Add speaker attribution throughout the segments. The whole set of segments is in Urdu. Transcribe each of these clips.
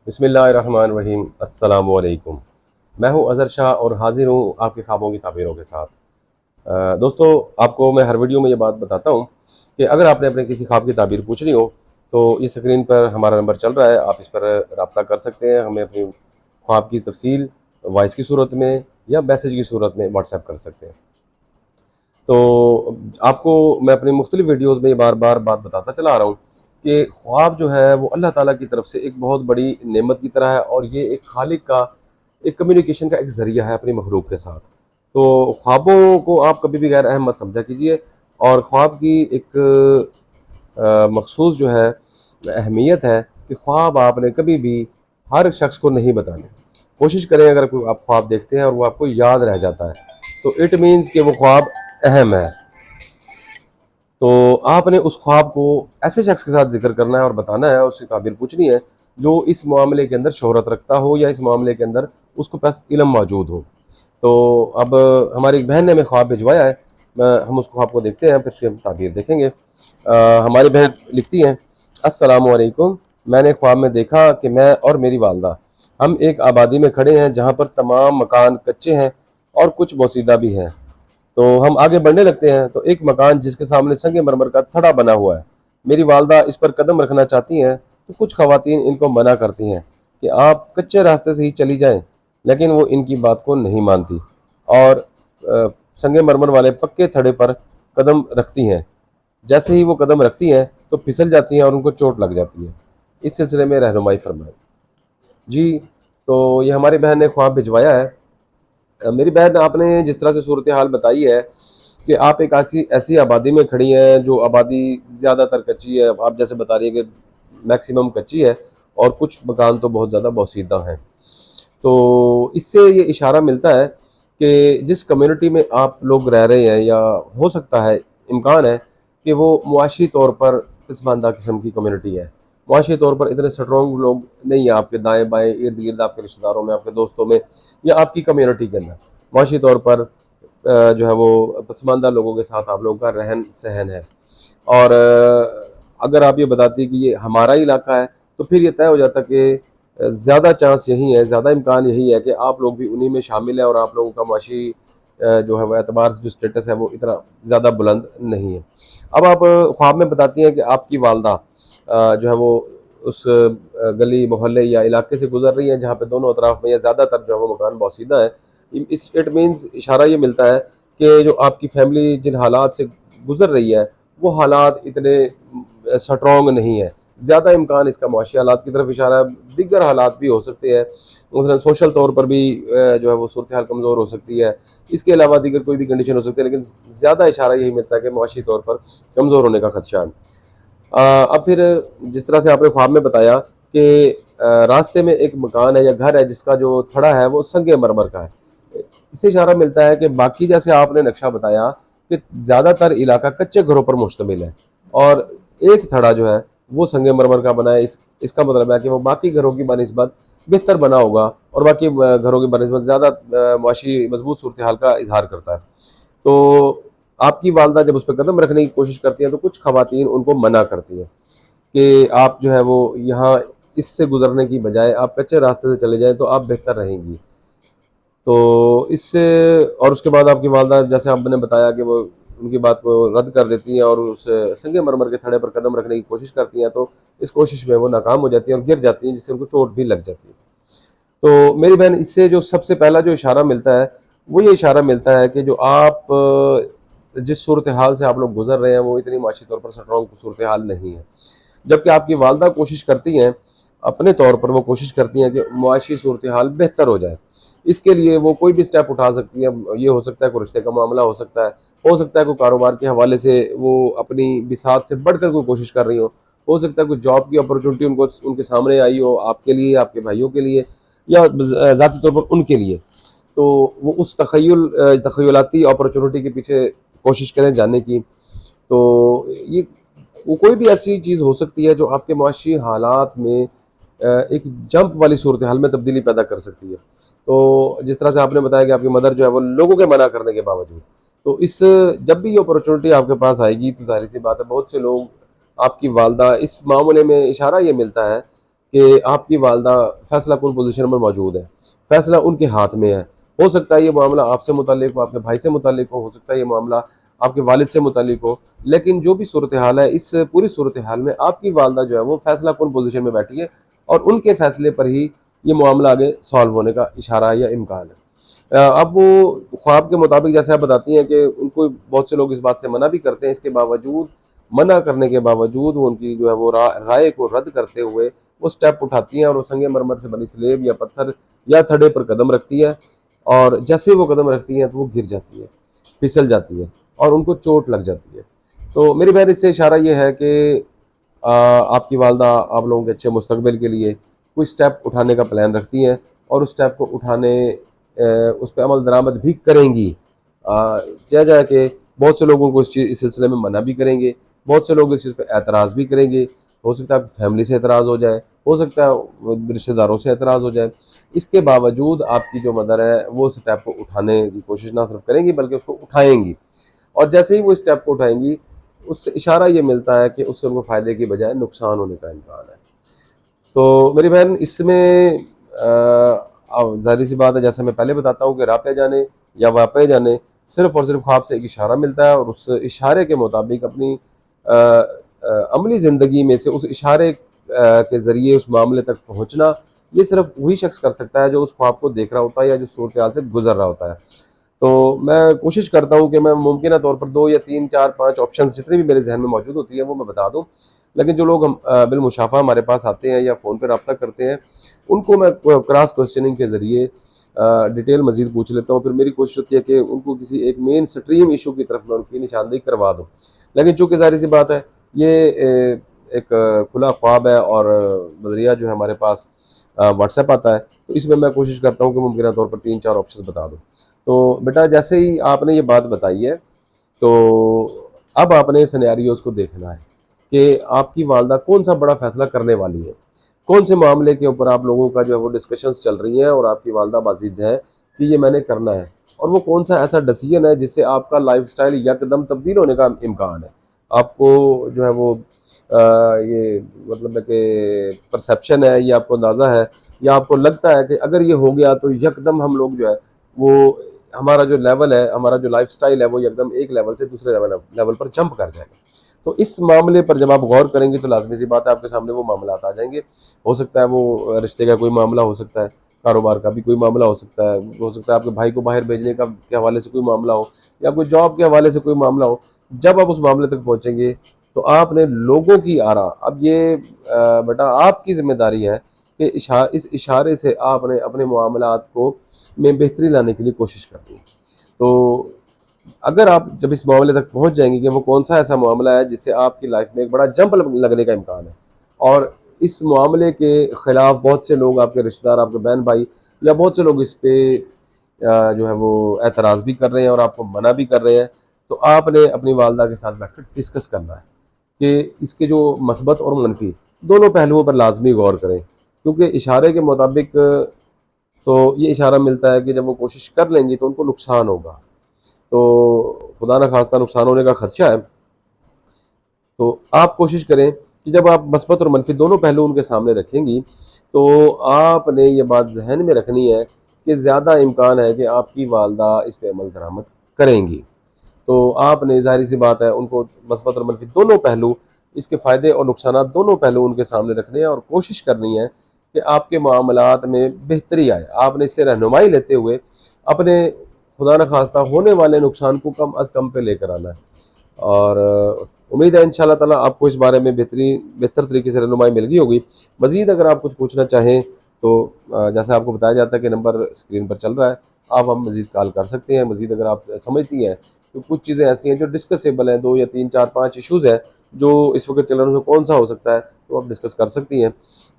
Speaker 1: بسم اللہ الرحمن الرحیم۔ السلام علیکم۔ میں ہوں اظہر شاہ اور حاضر ہوں آپ کے خوابوں کی تعبیروں کے ساتھ۔ دوستو، آپ کو میں ہر ویڈیو میں یہ بات بتاتا ہوں کہ اگر آپ نے اپنے کسی خواب کی تعبیر پوچھنی ہو تو یہ اسکرین پر ہمارا نمبر چل رہا ہے، آپ اس پر رابطہ کر سکتے ہیں۔ ہمیں اپنی خواب کی تفصیل وائس کی صورت میں یا میسیج کی صورت میں واٹس ایپ کر سکتے ہیں۔ تو آپ کو میں اپنی مختلف ویڈیوز میں یہ بار بار بات بتاتا چلا آ رہا ہوں کہ خواب جو ہے وہ اللہ تعالیٰ کی طرف سے ایک بہت بڑی نعمت کی طرح ہے، اور یہ ایک خالق کا ایک کمیونیکیشن کا ایک ذریعہ ہے اپنی مخلوق کے ساتھ۔ تو خوابوں کو آپ کبھی بھی غیر اہم مت سمجھا کیجیے، اور خواب کی ایک مخصوص جو ہے اہمیت ہے کہ خواب آپ نے کبھی بھی ہر شخص کو نہیں بتانے۔ کوشش کریں اگر کوئی آپ خواب دیکھتے ہیں اور وہ آپ کو یاد رہ جاتا ہے تو اٹ مینز کہ وہ خواب اہم ہے۔ تو آپ نے اس خواب کو ایسے شخص کے ساتھ ذکر کرنا ہے اور بتانا ہے، اس سے تعبیر پوچھنی ہے جو اس معاملے کے اندر شہرت رکھتا ہو یا اس معاملے کے اندر اس کو پاس علم موجود ہو۔ تو اب ہماری ایک بہن نے ہمیں خواب بھجوایا ہے، ہم اس خواب کو دیکھتے ہیں، پھر اس کی ہم تعبیر دیکھیں گے۔ ہماری بہن لکھتی ہیں: السلام علیکم، میں نے خواب میں دیکھا کہ میں اور میری والدہ ہم ایک آبادی میں کھڑے ہیں جہاں پر تمام مکان کچے ہیں اور کچھ بوسیدہ بھی ہیں۔ تو ہم آگے بڑھنے لگتے ہیں تو ایک مکان جس کے سامنے سنگ مرمر کا تھڑا بنا ہوا ہے، میری والدہ اس پر قدم رکھنا چاہتی ہیں تو کچھ خواتین ان کو منع کرتی ہیں کہ آپ کچے راستے سے ہی چلی جائیں، لیکن وہ ان کی بات کو نہیں مانتی اور سنگ مرمر والے پکے تھڑے پر قدم رکھتی ہیں۔ جیسے ہی وہ قدم رکھتی ہیں تو پھسل جاتی ہیں اور ان کو چوٹ لگ جاتی ہے۔ اس سلسلے میں رہنمائی فرمائیں۔ جی، تو یہ ہماری بہن نے خواب بھجوایا ہے۔ میری بہن، آپ نے جس طرح سے صورتحال بتائی ہے کہ آپ ایک ایسی آبادی میں کھڑی ہیں جو آبادی زیادہ تر کچی ہے، آپ جیسے بتا رہی ہیں کہ میکسیمم کچی ہے اور کچھ مکان تو بہت زیادہ بوسیدہ ہیں، تو اس سے یہ اشارہ ملتا ہے کہ جس کمیونٹی میں آپ لوگ رہ رہے ہیں، یا ہو سکتا ہے امکان ہے کہ وہ معاشی طور پر پسماندہ قسم کی کمیونٹی ہے، معاشی طور پر اتنے سٹرونگ لوگ نہیں ہیں آپ کے دائیں بائیں ارد گرد، آپ کے رشتہ داروں میں، آپ کے دوستوں میں، یا آپ کی کمیونٹی کے اندر معاشی طور پر جو ہے وہ پسماندہ لوگوں کے ساتھ آپ لوگوں کا رہن سہن ہے۔ اور اگر آپ یہ بتاتی کہ یہ ہمارا علاقہ ہے تو پھر یہ طے ہو جاتا کہ زیادہ چانس یہی ہے، زیادہ امکان یہی ہے کہ آپ لوگ بھی انہی میں شامل ہیں، اور آپ لوگوں کا معاشی جو ہے وہ اعتبار سے جو سٹیٹس ہے وہ اتنا زیادہ بلند نہیں ہے۔ اب آپ خواب میں بتاتی ہیں کہ آپ کی والدہ جو ہے وہ اس گلی محلے یا علاقے سے گزر رہی ہیں جہاں پہ دونوں اطراف میں یا زیادہ تر جو ہے وہ مکان بوسیدہ ہے۔ اس اٹ مینز اشارہ یہ ملتا ہے کہ جو آپ کی فیملی جن حالات سے گزر رہی ہے وہ حالات اتنے سٹرونگ نہیں ہیں، زیادہ امکان اس کا معاشی حالات کی طرف اشارہ ہے۔ دیگر حالات بھی ہو سکتے ہیں، مثلا سوشل طور پر بھی جو ہے وہ صورتحال کمزور ہو سکتی ہے، اس کے علاوہ دیگر کوئی بھی کنڈیشن ہو سکتی ہے، لیکن زیادہ اشارہ یہی ملتا ہے کہ معاشی طور پر کمزور ہونے کا خدشہ ہے۔ اب پھر جس طرح سے آپ نے خواب میں بتایا کہ راستے میں ایک مکان ہے یا گھر ہے جس کا جو تھڑا ہے وہ سنگ مرمر کا ہے، اس سے اشارہ ملتا ہے کہ باقی جیسے آپ نے نقشہ بتایا کہ زیادہ تر علاقہ کچے گھروں پر مشتمل ہے اور ایک تھڑا جو ہے وہ سنگ مرمر کا بنا ہے، اس کا مطلب ہے کہ وہ باقی گھروں کی بنسبت بہتر بنا ہوگا اور باقی گھروں کی بنسبت زیادہ معاشی مضبوط صورتحال کا اظہار کرتا ہے۔ تو آپ کی والدہ جب اس پہ قدم رکھنے کی کوشش کرتی ہیں تو کچھ خواتین ان کو منع کرتی ہیں کہ آپ جو ہے وہ یہاں اس سے گزرنے کی بجائے آپ کچے راستے سے چلے جائیں تو آپ بہتر رہیں گی۔ تو اس سے اور اس کے بعد آپ کی والدہ جیسے آپ نے بتایا کہ وہ ان کی بات کو رد کر دیتی ہیں اور اس سنگ مرمر کے تھڑے پر قدم رکھنے کی کوشش کرتی ہیں، تو اس کوشش میں وہ ناکام ہو جاتی ہیں اور گر جاتی ہیں، جس سے ان کو چوٹ بھی لگ جاتی ہے۔ تو میری بہن، اس سے جو سب سے پہلا جو اشارہ ملتا ہے وہ یہ اشارہ ملتا ہے کہ جو آپ جس صورتحال سے آپ لوگ گزر رہے ہیں وہ اتنی معاشی طور پر سٹرونگ صورتحال نہیں ہے، جبکہ آپ کی والدہ کوشش کرتی ہیں، اپنے طور پر وہ کوشش کرتی ہیں کہ معاشی صورتحال بہتر ہو جائے۔ اس کے لیے وہ کوئی بھی سٹیپ اٹھا سکتی ہیں، یہ ہو سکتا ہے کوئی رشتے کا معاملہ ہو سکتا ہے کوئی کاروبار کے حوالے سے وہ اپنی بساط سے بڑھ کر کوئی کوشش کر رہی ہو سکتا ہے کوئی جاب کی اپرچونٹی ان کے سامنے آئی ہو، آپ کے لیے، آپ کے بھائیوں کے لیے، یا ذاتی طور پر ان کے لیے، تو وہ اس تخیلاتی اپرچونٹی کے پیچھے کوشش کریں جانے کی۔ تو یہ کوئی بھی ایسی چیز ہو سکتی ہے جو آپ کے معاشی حالات میں ایک جمپ والی صورتحال میں تبدیلی پیدا کر سکتی ہے۔ تو جس طرح سے آپ نے بتایا کہ آپ کی مدر جو ہے وہ لوگوں کے منع کرنے کے باوجود، تو جب بھی یہ اپرچونٹی آپ کے پاس آئے گی تو ظاہر سی بات ہے بہت سے لوگ آپ کی والدہ اس معاملے میں اشارہ یہ ملتا ہے کہ آپ کی والدہ فیصلہ کن پوزیشن میں موجود ہے، فیصلہ ان کے ہاتھ میں ہے۔ ہو سکتا ہے یہ معاملہ آپ سے متعلق ہو، آپ کے بھائی سے متعلق ہو سکتا ہے یہ معاملہ آپ کے والد سے متعلق ہو، لیکن جو بھی صورتحال ہے، اس پوری صورتحال میں آپ کی والدہ جو ہے وہ فیصلہ کن پوزیشن میں بیٹھی ہے، اور ان کے فیصلے پر ہی یہ معاملہ آگے سالو ہونے کا اشارہ یا امکان ہے۔ اب وہ خواب کے مطابق جیسے آپ بتاتی ہیں کہ ان کو بہت سے لوگ اس بات سے منع بھی کرتے ہیں، اس کے باوجود منع کرنے کے باوجود وہ ان کی جو ہے وہ رائے کو رد کرتے ہوئے وہ سٹیپ اٹھاتی ہیں، اور وہ سنگ مرمر سے بنی سلیب یا پتھر یا تھڑے پر قدم رکھتی ہے، اور جیسے وہ قدم رکھتی ہیں تو وہ گر جاتی ہے، پھسل جاتی ہے، اور ان کو چوٹ لگ جاتی ہے۔ تو میری بہن اس سے اشارہ یہ ہے کہ آپ کی والدہ آپ لوگوں کے اچھے مستقبل کے لیے کوئی سٹیپ اٹھانے کا پلان رکھتی ہیں، اور اس سٹیپ کو اٹھانے اس پہ عمل درآمد بھی کریں گی۔ جائے کہ بہت سے لوگوں کو اس سلسلے میں منع بھی کریں گے، بہت سے لوگ اس چیز پہ اعتراض بھی کریں گے، ہو سکتا ہے فیملی سے اعتراض ہو جائے، ہو سکتا ہے رشتہ داروں سے اعتراض ہو جائے۔ اس کے باوجود آپ کی جو مدر ہے وہ سٹیپ کو اٹھانے کی کوشش نہ صرف کریں گی بلکہ اس کو اٹھائیں گی، اور جیسے ہی وہ سٹیپ کو اٹھائیں گی اس سے اشارہ یہ ملتا ہے کہ اس سے ان کو فائدے کی بجائے نقصان ہونے کا امکان ہے۔ تو میری بہن اس میں ظاہر سی بات ہے، جیسے میں پہلے بتاتا ہوں کہ راپے جانے یا واپے جانے صرف اور صرف خواب سے ایک اشارہ ملتا ہے، اور اس اشارے کے مطابق اپنی عملی زندگی میں سے اس اشارے کے ذریعے اس معاملے تک پہنچنا یہ صرف وہی شخص کر سکتا ہے جو اس خواب کو دیکھ رہا ہوتا ہے یا جو صورتحال سے گزر رہا ہوتا ہے۔ تو میں کوشش کرتا ہوں کہ میں ممکنہ طور پر 2 یا 3 4 5 آپشنز جتنے بھی میرے ذہن میں موجود ہوتی ہیں وہ میں بتا دوں، لیکن جو لوگ بالمشافہ ہمارے پاس آتے ہیں یا فون پہ رابطہ کرتے ہیں ان کو میں کراس کوشچننگ کے ذریعے ڈیٹیل مزید پوچھ لیتا ہوں۔ پھر میری کوشش ہوتی ہے کہ ان کو کسی ایک مین سٹریم ایشو کی طرف میں ان کی نشاندہی کروا دوں، لیکن چونکہ ظاہر سی بات ہے یہ ایک کھلا خواب ہے، اور نظریہ جو ہے ہمارے پاس واٹس ایپ آتا ہے، تو اس میں میں کوشش کرتا ہوں کہ ممکنہ طور پر 3 4 آپشنز بتا دوں۔ تو بیٹا جیسے ہی آپ نے یہ بات بتائی ہے تو اب آپ نے سینیریوز کو دیکھنا ہے کہ آپ کی والدہ کون سا بڑا فیصلہ کرنے والی ہے، کون سے معاملے کے اوپر آپ لوگوں کا جو ہے وہ ڈسکشنز چل رہی ہیں اور آپ کی والدہ بازید ہے کہ یہ میں نے کرنا ہے، اور وہ کون سا ایسا ڈیسیجن ہے جس سے آپ کا لائف سٹائل یکدم تبدیل ہونے کا امکان ہے۔ آپ کو جو ہے وہ یہ مطلب ہے کہ پرسیپشن ہے، یہ آپ کو اندازہ ہے، یا آپ کو لگتا ہے کہ اگر یہ ہو گیا تو یکدم ہم لوگ جو ہے وہ ہمارا جو لیول ہے، ہمارا جو لائف سٹائل ہے وہ یکدم ایک لیول سے دوسرے لیول پر جمپ کر جائے گا۔ تو اس معاملے پر جب آپ غور کریں گے تو لازمی سی بات ہے آپ کے سامنے وہ معاملات آ جائیں گے۔ ہو سکتا ہے وہ رشتے کا کوئی معاملہ ہو سکتا ہے، کاروبار کا بھی کوئی معاملہ ہو سکتا ہے آپ کے بھائی کو باہر بھیجنے کے حوالے سے کوئی معاملہ ہو، یا کوئی جاب کے حوالے سے کوئی معاملہ ہو۔ جب آپ اس معاملے تک پہنچیں گے تو آپ نے لوگوں کی آرا، اب یہ بیٹا آپ کی ذمہ داری ہے کہ اس اشارے سے آپ نے اپنے معاملات کو میں بہتری لانے کے لیے کوشش کرنی ہے۔ تو اگر آپ جب اس معاملے تک پہنچ جائیں گے کہ وہ کون سا ایسا معاملہ ہے جس سے آپ کی لائف میں ایک بڑا جمپ لگنے کا امکان ہے، اور اس معاملے کے خلاف بہت سے لوگ، آپ کے رشتہ دار، آپ کے بہن بھائی، یا بہت سے لوگ اس پہ جو ہے وہ اعتراض بھی کر رہے ہیں اور آپ کو منع بھی کر رہے ہیں، تو آپ نے اپنی والدہ کے ساتھ بیٹھ کر ڈسکس کرنا ہے کہ اس کے جو مثبت اور منفی دونوں پہلوؤں پر لازمی غور کریں، کیونکہ اشارے کے مطابق تو یہ اشارہ ملتا ہے کہ جب وہ کوشش کر لیں گی تو ان کو نقصان ہوگا، تو خدا نہ خواستہ نقصان ہونے کا خدشہ ہے۔ تو آپ کوشش کریں کہ جب آپ مثبت اور منفی دونوں پہلو ان کے سامنے رکھیں گی تو آپ نے یہ بات ذہن میں رکھنی ہے کہ زیادہ امکان ہے کہ آپ کی والدہ اس پہ عمل درآمد کریں گی۔ تو آپ نے ظاہری سی بات ہے ان کو مثبت اور منفی دونوں پہلو، اس کے فائدے اور نقصانات دونوں پہلو ان کے سامنے رکھنے ہیں، اور کوشش کرنی ہے کہ آپ کے معاملات میں بہتری آئے۔ آپ نے اس سے رہنمائی لیتے ہوئے اپنے خدا نہ خواستہ ہونے والے نقصان کو کم از کم پہ لے کر آنا ہے، اور امید ہے انشاءاللہ تعالیٰ آپ کو اس بارے میں بہتر طریقے سے رہنمائی مل گئی ہوگی۔ مزید اگر آپ کچھ پوچھنا چاہیں تو جیسے آپ کو بتایا جاتا ہے کہ نمبر اسکرین پر چل رہا ہے، آپ ہم مزید کال کر سکتے ہیں۔ مزید اگر آپ سمجھتی ہیں تو کچھ چیزیں ایسی ہیں جو ڈسکسیبل ہیں، 2 یا 3 4 5 ایشوز ہیں جو اس وقت چل رہے ہیں، کون سا ہو سکتا ہے تو آپ ڈسکس کر سکتی ہیں۔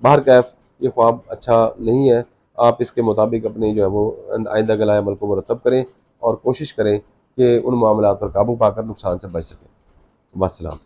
Speaker 1: باہر کیف یہ خواب اچھا نہیں ہے، آپ اس کے مطابق اپنی جو ہے وہ آئندہ کے عمل کو مرتب کریں اور کوشش کریں کہ ان معاملات پر قابو پا کر نقصان سے بچ سکیں۔ والسلام۔